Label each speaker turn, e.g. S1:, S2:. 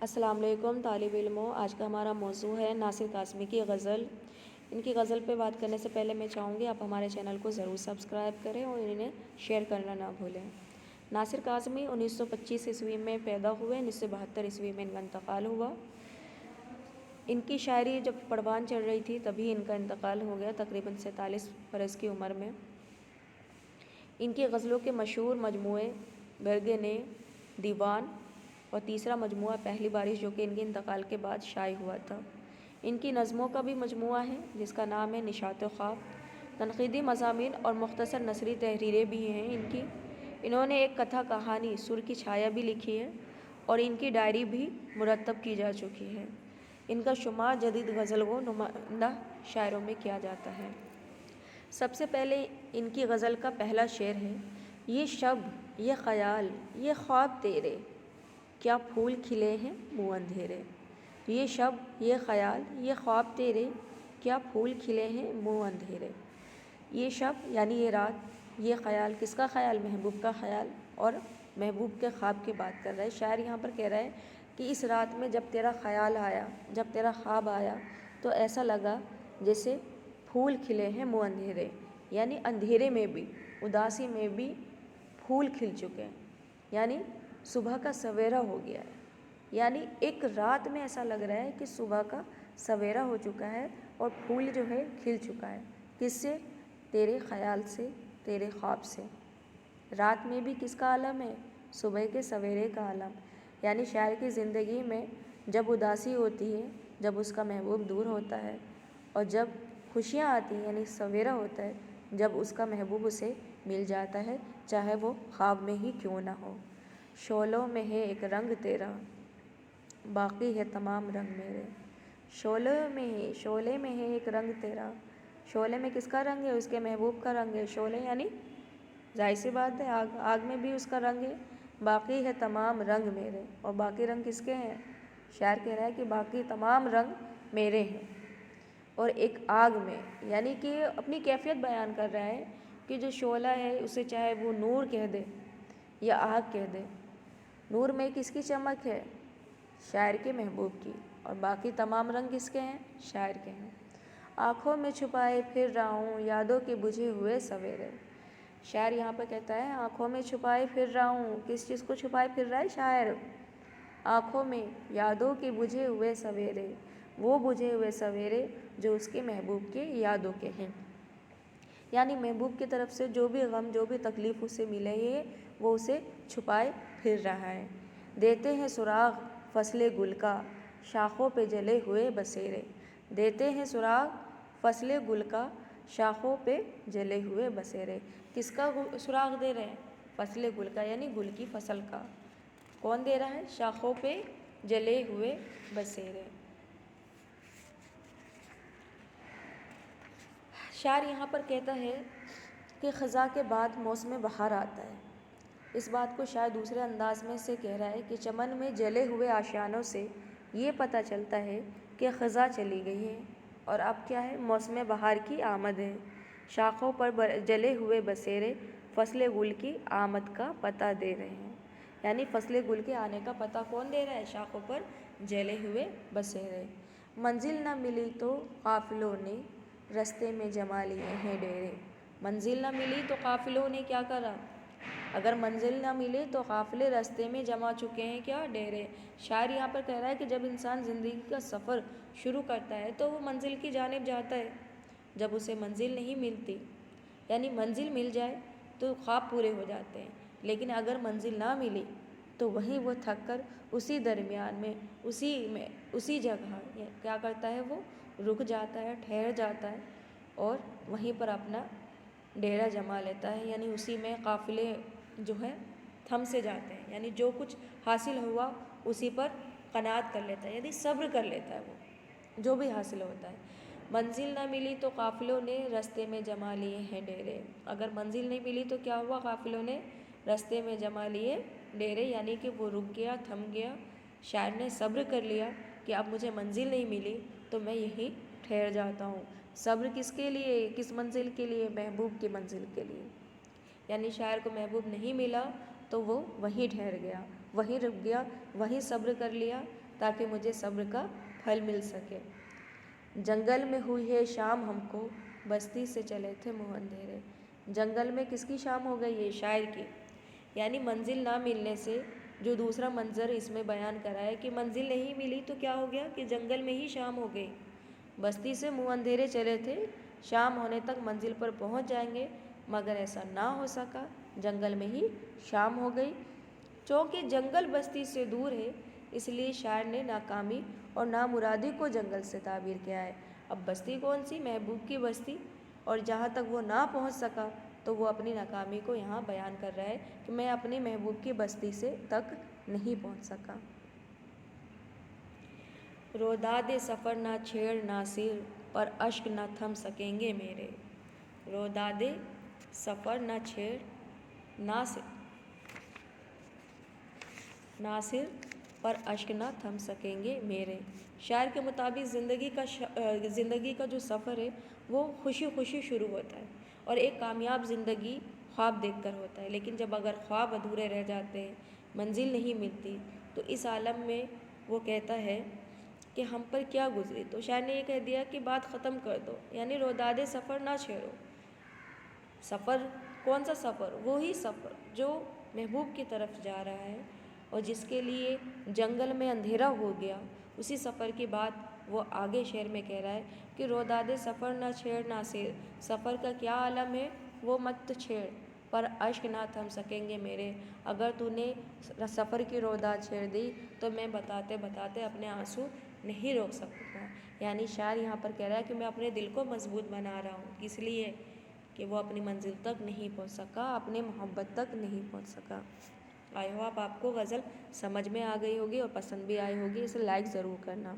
S1: السلام علیکم طالب علموں، آج کا ہمارا موضوع ہے ناصر قاسمی کی غزل۔ ان کی غزل پہ بات کرنے سے پہلے میں چاہوں گی آپ ہمارے چینل کو ضرور سبسکرائب کریں اور انہیں شیئر کرنا نہ بھولیں۔ ناصر قاسمی 1925 عیسوی میں پیدا ہوئے، 1972 عیسوی میں ان کا انتقال ہوا۔ ان کی شاعری جب پروان چڑھ رہی تھی تبھی ان کا انتقال ہو گیا، تقریباً 47 برس کی عمر میں۔ ان کی غزلوں کے مشہور مجموعے برگِ دیوان اور تیسرا مجموعہ پہلی بارش، جو کہ ان کے انتقال کے بعد شائع ہوا تھا۔ ان کی نظموں کا بھی مجموعہ ہے جس کا نام ہے نشاط خواب۔ تنقیدی مضامین اور مختصر نثری تحریریں بھی ہیں ان کی۔ انہوں نے ایک کتھا کہانی سر کی چھایا بھی لکھی ہے اور ان کی ڈائری بھی مرتب کی جا چکی ہے۔ ان کا شمار جدید غزل و نمائندہ شاعروں میں کیا جاتا ہے۔ سب سے پہلے ان کی غزل کا پہلا شعر ہے: یہ شب، یہ خیال، یہ خواب تیرے، کیا پھول کھلے ہیں منہ اندھیرے۔ یہ شب، یہ خیال، یہ خواب تیرے، کیا پھول کھلے ہیں منہ اندھیرے۔ یہ شب یعنی یہ رات، یہ خیال، کس کا خیال؟ محبوب کا خیال، اور محبوب کے خواب کی بات کر رہا ہے۔ شاعر یہاں پر کہہ رہا ہے کہ اس رات میں جب تیرا خیال آیا، جب تیرا خواب آیا تو ایسا لگا جیسے پھول کھلے ہیں منہ اندھیرے، یعنی اندھیرے میں بھی، اداسی میں بھی پھول کھل چکے ہیں، یعنی صبح کا سویرا ہو گیا ہے۔ یعنی ایک رات میں ایسا لگ رہا ہے کہ صبح کا سویرا ہو چکا ہے اور پھول جو ہے کھل چکا ہے۔ کس سے؟ تیرے خیال سے، تیرے خواب سے۔ رات میں بھی کس کا عالم ہے؟ صبح کے سویرے کا عالم۔ یعنی شاعر کی زندگی میں جب اداسی ہوتی ہے، جب اس کا محبوب دور ہوتا ہے، اور جب خوشیاں آتی ہیں یعنی سویرا ہوتا ہے، جب اس کا محبوب اسے مل جاتا ہے، چاہے وہ خواب میں ہی کیوں نہ ہو۔ شعلوں میں ہے ایک رنگ تیرا، باقی ہے تمام رنگ میرے۔ شعلے میں ہے ایک رنگ تیرا۔ شعلے میں کس کا رنگ ہے؟ اس کے محبوب کا رنگ ہے۔ شعلے یعنی ظاہر سی بات ہے آگ میں بھی اس کا رنگ ہے۔ باقی ہے تمام رنگ میرے، اور باقی رنگ کس کے ہیں؟ شاعر کہہ رہا ہے کہ باقی تمام رنگ میرے ہیں، اور ایک آگ میں، یعنی کہ اپنی کیفیت بیان کر رہا ہے کہ جو شعلہ ہے اسے چاہے وہ نور کہہ دے یا آگ کہہ دے، نور میں کس کی چمک ہے؟ شاعر کے محبوب کی، اور باقی تمام رنگ کس کے ہیں؟ شاعر کے ہیں۔ آنکھوں میں چھپائے پھر رہا ہوں یادوں کے بجھے ہوئے سویرے۔ شاعر یہاں پہ کہتا ہے آنکھوں میں چھپائے پھر رہا ہوں، کس چیز کو چھپائے پھر رہا ہے شاعر؟ آنکھوں میں یادوں کے بجھے ہوئے سویرے، وہ بجھے ہوئے سویرے جو اس کے محبوب کے یادوں کے ہیں۔ یعنی محبوب کی طرف سے جو بھی غم، جو بھی تکلیف اسے ملے ہے وہ اسے چھپائے پھر رہا ہے۔ دیتے ہیں سراغ فصل گل کا، شاخوں پہ جلے ہوئے بسیرے۔ دیتے ہیں سراغ فصل گل کا، شاخوں پہ جلے ہوئے بسیرے۔ کس کا سراغ دے رہے ہیں؟ فصل گل کا، یعنی گل کی فصل کا۔ کون دے رہا ہے؟ شاخوں پہ جلے ہوئے بسیرے۔ شاعر یہاں پر کہتا ہے کہ خزاں کے بعد موسم بہار آتا ہے۔ اس بات کو شاید دوسرے انداز میں سے کہہ رہا ہے کہ چمن میں جلے ہوئے آشیانوں سے یہ پتہ چلتا ہے کہ خزاں چلی گئی ہے اور اب کیا ہے؟ موسم بہار کی آمد ہے۔ شاخوں پر جلے ہوئے بسیرے فصل گل کی آمد کا پتہ دے رہے ہیں۔ یعنی فصل گل کے آنے کا پتہ کون دے رہا ہے؟ شاخوں پر جلے ہوئے بسیرے۔ منزل نہ ملی تو قافلوں نے رستے میں جما لیے ہیں ڈیرے۔ منزل نہ ملی تو قافلوں نے کیا کرا؟ اگر منزل نہ ملے تو قافلے رستے میں جما چکے ہیں کیا؟ ڈیرے۔ شاعر یہاں پر کہہ رہا ہے کہ جب انسان زندگی کا سفر شروع کرتا ہے تو وہ منزل کی جانب جاتا ہے، جب اسے منزل نہیں ملتی، یعنی منزل مل جائے تو خواب پورے ہو جاتے ہیں، لیکن اگر منزل نہ ملی تو وہیں وہ تھک کر اسی درمیان میں اسی جگہ کیا کرتا ہے؟ وہ رک جاتا ہے، ٹھہر جاتا ہے اور وہیں پر اپنا ڈیرا جما لیتا ہے، یعنی اسی میں قافلے جو ہے تھم سے جاتے ہیں، یعنی جو کچھ حاصل ہوا اسی پر قناعت کر لیتا ہے، یعنی صبر کر لیتا ہے وہ جو بھی حاصل ہوتا ہے۔ منزل نہ ملی تو قافلوں نے رستے میں جما لیے ہیں ڈیرے۔ اگر منزل نہیں ملی تو کیا ہوا؟ قافلوں نے رستے میں جما لیے ڈیرے، یعنی کہ وہ رک گیا، تھم گیا۔ شاعر نے صبر کر لیا کہ اب مجھے منزل نہیں ملی تو میں یہیں ٹھہر جاتا ہوں۔ صبر کس کے لیے؟ کس منزل کے لیے؟ محبوب کی منزل کے لیے۔ یعنی شاعر کو محبوب نہیں ملا تو وہ وہیں ٹھہر گیا، وہیں رک گیا، وہیں صبر کر لیا تاکہ مجھے صبر کا پھل مل سکے۔ جنگل میں ہوئی ہے شام ہم کو، بستی سے چلے تھے منہ اندھیرے۔ جنگل میں کس کی شام ہو گئی ہے؟ شاعر کی۔ یعنی منزل نہ ملنے سے جو دوسرا منظر اس میں بیان کرا ہے کہ منزل نہیں ملی تو کیا ہو گیا کہ جنگل میں ہی شام ہو گئی۔ بستی سے منہ اندھیرے چلے تھے، شام ہونے تک منزل پر پہنچ جائیں گے، مگر ایسا نہ ہو سکا، جنگل میں ہی شام ہو گئی۔ چونکہ جنگل بستی سے دور ہے، اس لیے شاعر نے ناکامی اور نامرادی کو جنگل سے تعبیر کیا ہے۔ اب بستی کون سی؟ محبوب کی بستی، اور جہاں تک وہ نہ پہنچ سکا تو وہ اپنی ناکامی کو یہاں بیان کر رہا ہے کہ میں اپنی محبوب کی بستی سے تک نہیں پہنچ سکا۔ روداد سفر نہ چھیڑ ناصر، پر اشک نہ تھم سکیں گے میرے۔ روداد سفر نہ چھیڑ ناصر، پر اشک نہ تھم سکیں گے میرے۔ شاعر کے مطابق زندگی کا جو سفر ہے وہ خوشی خوشی شروع ہوتا ہے، اور ایک کامیاب زندگی خواب دیکھ کر ہوتا ہے، لیکن جب اگر خواب ادھورے رہ جاتے ہیں، منزل نہیں ملتی، تو اس عالم میں وہ کہتا ہے کہ ہم پر کیا گزری۔ تو شاعر نے یہ کہہ دیا کہ بات ختم کر دو، یعنی روداد سفر نہ چھیڑو۔ سفر کون سا سفر؟ وہی سفر جو محبوب کی طرف جا رہا ہے اور جس کے لیے جنگل میں اندھیرا ہو گیا، اسی سفر کی بات وہ آگے شعر میں کہہ رہا ہے کہ روداد سفر نہ چھیڑ ناصر، سفر کا کیا عالم ہے وہ مت چھیڑ، پر اشک نہ تھم سکیں گے میرے۔ اگر تو نے سفر کی روداد چھیڑ دی تو میں بتاتے بتاتے اپنے آنسو نہیں روک سکوں گا۔ یعنی شاعر یہاں پر کہہ رہا ہے کہ میں اپنے دل کو مضبوط بنا رہا ہوں، اس لیے کہ وہ اپنی منزل تک نہیں پہنچ سکا، اپنے محبت تک نہیں پہنچ سکا۔ آئی ہوپ آپ کو غزل سمجھ میں آ گئی ہوگی اور پسند بھی آئی ہوگی، اسے لائک ضرور کرنا۔